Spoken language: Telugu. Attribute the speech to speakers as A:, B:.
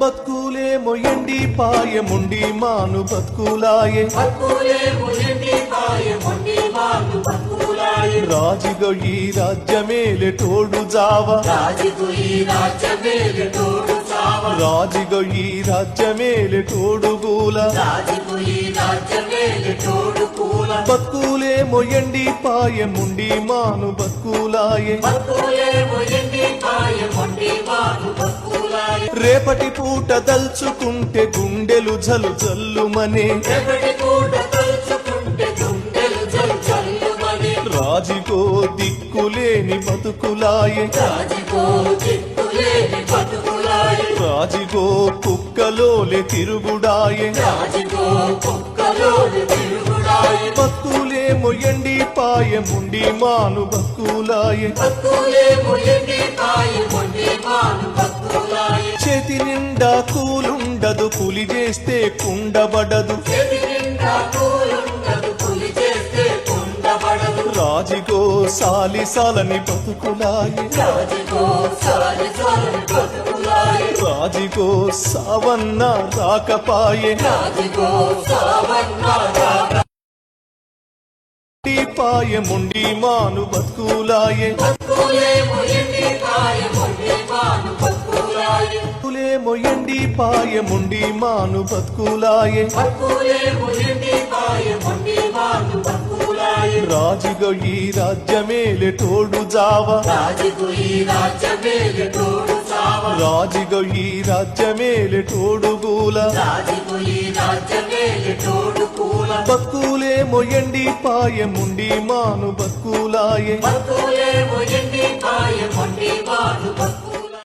A: బతుకులే మొయండి పాయ ముండి మాను బతుకులాయే రాజిగో ఈ రాజ్యమేలే తోడు జావ రాజిగో ఈ రాజ్యమేలే తోడుగూల బతుకులే మొయండి పాయ ముండి మాను బతుకులాయే రేపటి పూట దల్చుకుంటే గుండెలు జలు జల్లుమనే రాజిగో దిక్కులేని బతుకులాయే రాజిగో కుక్కలోలే తిరుగుడాయే బతుకులే మొయండి పాయ ముండి మాను బతుకులాయే చేతి నిండా కూలుండదు పులి చేస్తే కుండబడదు రాజిగో సాలిసాలని బతుకులాయే రాజిగో సావన్న రాకపాయే పాయ ముండి మాను బతుకులాయే బతుకులే మొయండి పాయ ముండి మాను బతుకులాయే రాజిగో ఈ రాజ్యమేలే తోడు జావ రాజిగో ఈ రాజ్యమేలే తోడుగూల బతుకులే మొయండి పాయ ముండి మాను బతుకులాయే